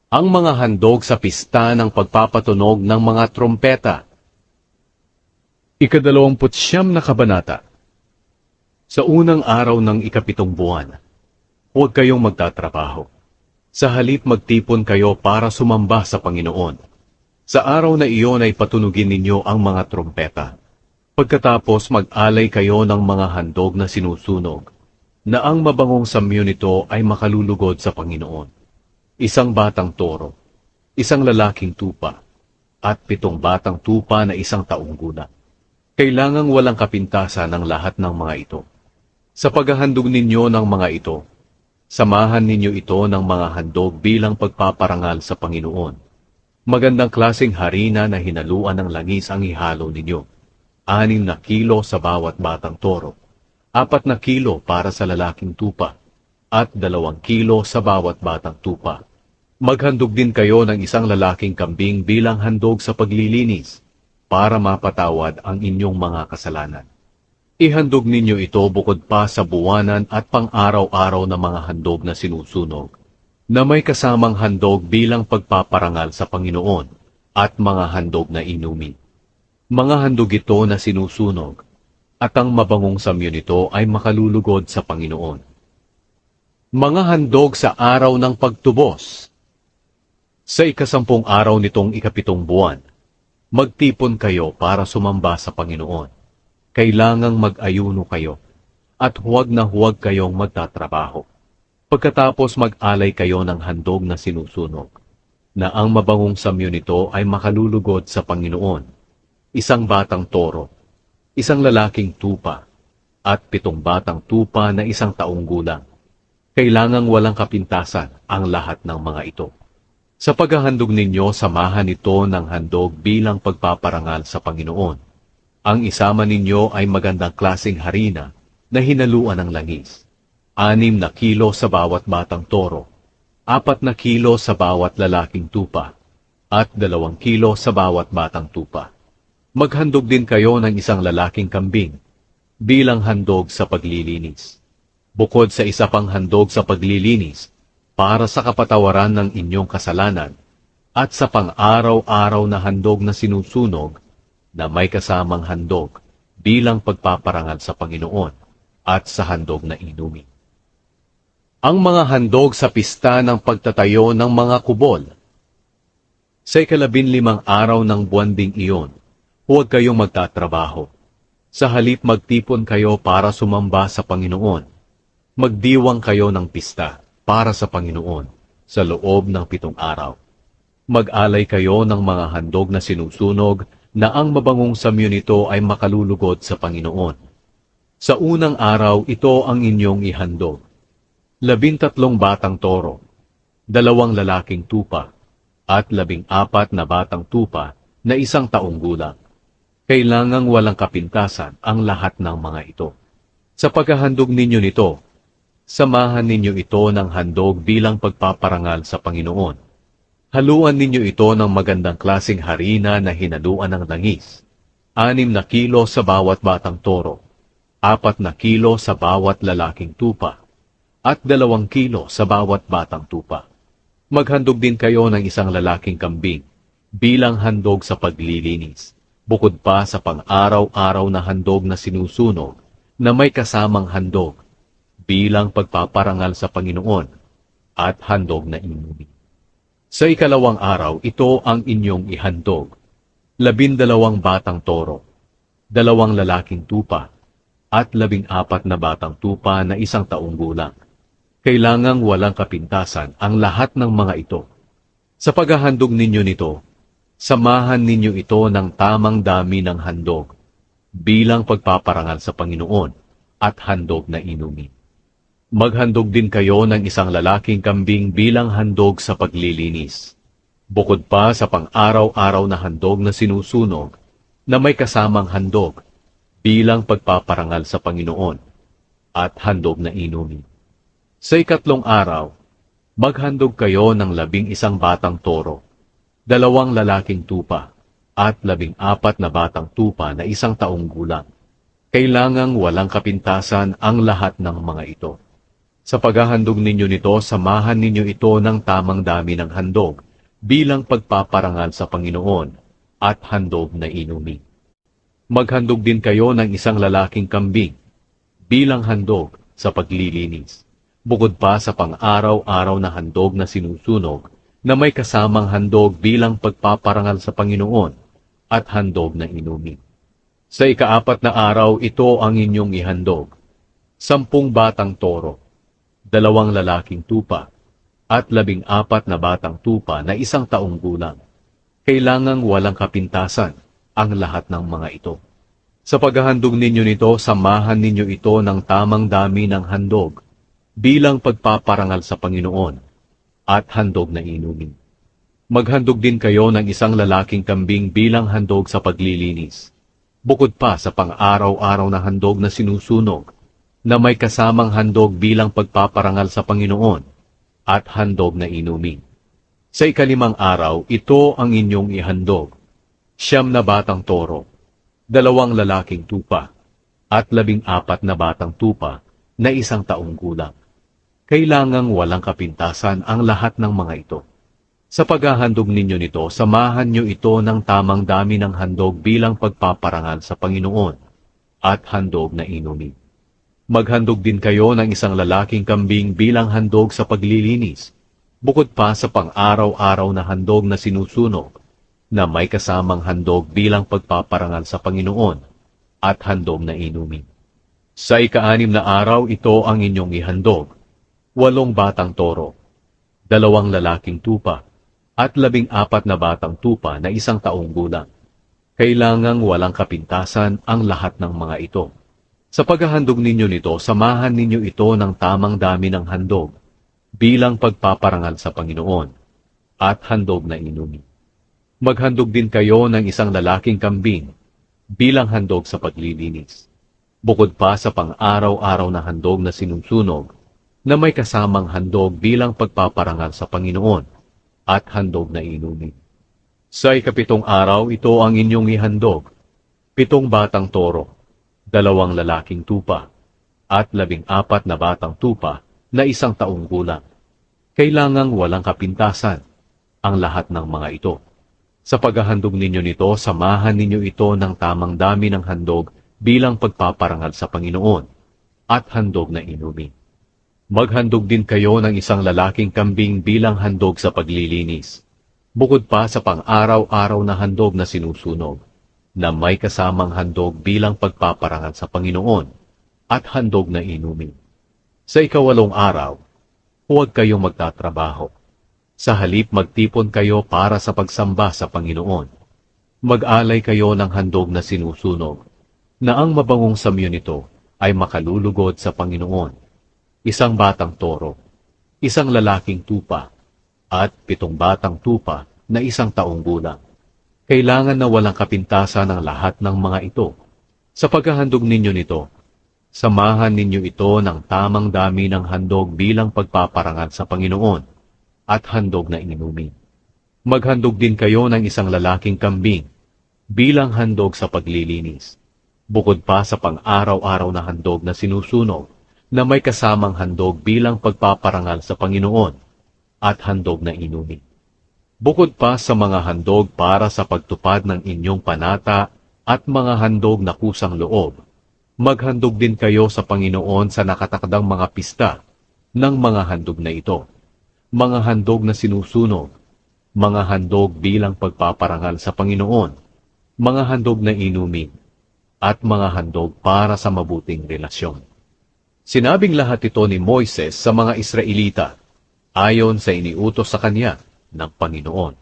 Ang mga handog sa pista ng pagpapatunog ng mga trompeta. Ika-29 na kabanata. Sa unang araw ng ikapitong buwan, huwag kayong magtatrabaho. Sa halip magtipon kayo para sumamba sa Panginoon. Sa araw na iyon ay patunugin ninyo ang mga trompeta. Pagkatapos mag-alay kayo ng mga handog na sinusunog, na ang mabangong samyo nito ay makalulugod sa Panginoon. Isang batang toro, isang lalaking tupa, at 7 batang tupa na isang taong gulang. Kailangang walang kapintasan ng lahat ng mga ito. Sa paghahandog ninyo ng mga ito, samahan ninyo ito ng mga handog bilang pagpaparangal sa Panginoon. Magandang klaseng harina na hinaluan ng langis ang ihalo ninyo. 6 na kilo sa bawat batang toro, 4 na kilo para sa lalaking tupa, at 2 kilo sa bawat batang tupa. Maghandog din kayo ng isang lalaking kambing bilang handog sa paglilinis, para mapatawad ang inyong mga kasalanan. Ihandog ninyo ito bukod pa sa buwanan at pang-araw-araw na mga handog na sinusunog, na may kasamang handog bilang pagpaparangal sa Panginoon, at mga handog na inumin. Mga handog ito na sinusunog, at ang mabangong samyo nito ay makalulugod sa Panginoon. Mga handog sa araw ng pagtubos. Sa 10 araw nitong ikapitong buwan, magtipon kayo para sumamba sa Panginoon. Kailangang mag-ayuno kayo, at huwag na huwag kayong magtatrabaho. Pagkatapos mag-alay kayo ng handog na sinusunog, na ang mabangong samyo nito ay makalulugod sa Panginoon. Isang batang toro, isang lalaking tupa, at 7 batang tupa na isang taong gulang. Kailangang walang kapintasan ang lahat ng mga ito. Sa paghahandog ninyo, samahan ito ng handog bilang pagpaparangal sa Panginoon. Ang isama ninyo ay magandang klaseng harina na hinaluan ng langis. 6 na kilo sa bawat batang toro, 4 na kilo sa bawat lalaking tupa, at 2 kilo sa bawat batang tupa. Maghandog din kayo ng isang lalaking kambing bilang handog sa paglilinis. Bukod sa isa pang handog sa paglilinis, para sa kapatawaran ng inyong kasalanan, at sa pang-araw-araw na handog na sinusunog, na may kasamang handog bilang pagpaparangal sa Panginoon, at sa handog na inumin. Ang mga handog sa pista ng pagtatayo ng mga kubol. Sa 15 araw ng buwan ding iyon, huwag kayong magtatrabaho. Sa halip magtipon kayo para sumamba sa Panginoon. Magdiwang kayo ng pista para sa Panginoon sa loob ng 7 araw. Mag-alay kayo ng mga handog na sinusunog na ang mabangong samyo nito ay makalulugod sa Panginoon. Sa unang araw, ito ang inyong ihandog. 13 batang toro, 2 lalaking tupa, at 14 na batang tupa na isang taong gulang. Kailangang walang kapintasan ang lahat ng mga ito. Sa paghahandog ninyo nito, samahan ninyo ito ng handog bilang pagpaparangal sa Panginoon. Haluan ninyo ito ng magandang klaseng harina na hinaluan ng langis. 6 na kilo sa bawat batang toro, 4 na kilo sa bawat lalaking tupa, at 2 kilo sa bawat batang tupa. Maghandog din kayo ng isang lalaking kambing bilang handog sa paglilinis, bukod pa sa pang-araw-araw na handog na sinusunog na may kasamang handog bilang pagpaparangal sa Panginoon at handog na inumin. Sa 2 araw, ito ang inyong ihandog. 12 batang toro, 2 lalaking tupa, at 14 na batang tupa na isang taong gulang. Kailangang walang kapintasan ang lahat ng mga ito. Sa paghahandog ninyo nito, samahan ninyo ito ng tamang dami ng handog bilang pagpaparangal sa Panginoon at handog na inumin. Maghandog din kayo ng isang lalaking kambing bilang handog sa paglilinis, bukod pa sa pang-araw-araw na handog na sinusunog na may kasamang handog bilang pagpaparangal sa Panginoon at handog na inumin. Sa 3 araw, maghandog kayo ng 11 batang toro, 2 lalaking tupa, at 14 na batang tupa na isang taong gulang. Kailangang walang kapintasan ang lahat ng mga ito. Sa paghahandog ninyo nito, samahan ninyo ito ng tamang dami ng handog bilang pagpaparangal sa Panginoon at handog na inumin. Maghandog din kayo ng isang lalaking kambing bilang handog sa paglilinis, bukod pa sa pang-araw-araw na handog na sinusunog na may kasamang handog bilang pagpaparangal sa Panginoon at handog na inumin. Sa ika-4 na araw, ito ang inyong ihandog: 10 batang toro, 2 lalaking tupa, at 14 na batang tupa na 1 taong gulang. Kailangang walang kapintasan ang lahat ng mga ito. Sa paghahandog ninyo nito, samahan ninyo ito ng tamang dami ng handog bilang pagpaparangal sa Panginoon at handog na inumin. Maghandog din kayo ng 1 lalaking kambing bilang handog sa paglilinis, bukod pa sa pang-araw-araw na handog na sinusunog na may kasamang handog bilang pagpaparangal sa Panginoon at handog na inumin. Sa ika-5 araw, ito ang inyong ihandog: 9 na batang toro, 2 lalaking tupa, at 14 na batang tupa na 1 taong gulang. Kailangang walang kapintasan ang lahat ng mga ito. Sa paghahandog ninyo nito, samahan nyo ito ng tamang dami ng handog bilang pagpaparangal sa Panginoon at handog na inumin. Maghandog din kayo ng 1 lalaking kambing bilang handog sa paglilinis, bukod pa sa pang-araw-araw na handog na sinusunog na may kasamang handog bilang pagpaparangal sa Panginoon at handog na inumin. Sa ika-6 na araw, ito ang inyong ihandog: 8 batang toro, 2 lalaking tupa, at 14 na batang tupa na 1 taong gulang. Kailangang walang kapintasan ang lahat ng mga ito. Sa paghahandog ninyo nito, samahan ninyo ito ng tamang dami ng handog bilang pagpaparangal sa Panginoon at handog na inumin. Maghandog din kayo ng 1 lalaking kambing bilang handog sa paglilinis, bukod pa sa pang-araw-araw na handog na sinusunog na may kasamang handog bilang pagpaparangal sa Panginoon at handog na inumin. Sa ika-7 araw, ito ang inyong ihandog: 7 batang toro, 2 lalaking tupa, at 14 na batang tupa na 1 taong gulang. Kailangang walang kapintasan ang lahat ng mga ito. Sa paghahandog ninyo nito, samahan ninyo ito ng tamang dami ng handog bilang pagpaparangal sa Panginoon at handog na inumin. Maghandog din kayo ng 1 lalaking kambing bilang handog sa paglilinis, bukod pa sa pang-araw-araw na handog na sinusunog na may kasamang handog bilang pagpaparangal sa Panginoon at handog na inumin. Sa ika-8 araw, huwag kayong magtatrabaho. Sa halip, magtipon kayo para sa pagsamba sa Panginoon. Mag-alay kayo ng handog na sinusunog na ang mabangong samyo nito ay makalulugod sa Panginoon: 1 batang toro, 1 lalaking tupa, at 7 batang tupa na 1 taong gulang. Kailangan na walang kapintasan ang lahat ng mga ito. Sa paghahandog ninyo nito, samahan ninyo ito ng tamang dami ng handog bilang pagpaparangal sa Panginoon at handog na inumin. Maghandog din kayo ng 1 lalaking kambing bilang handog sa paglilinis, bukod pa sa pang-araw-araw na handog na sinusunog na may kasamang handog bilang pagpaparangal sa Panginoon at handog na inumin. Bukod pa sa mga handog para sa pagtupad ng inyong panata at mga handog na kusang loob, maghandog din kayo sa Panginoon sa nakatakdang mga pista ng mga handog na ito: mga handog na sinusunog, mga handog bilang pagpaparangal sa Panginoon, mga handog na inumin, at mga handog para sa mabuting relasyon. Sinabing lahat ito ni Moises sa mga Israelita ayon sa iniutos sa kanya ng Panginoon.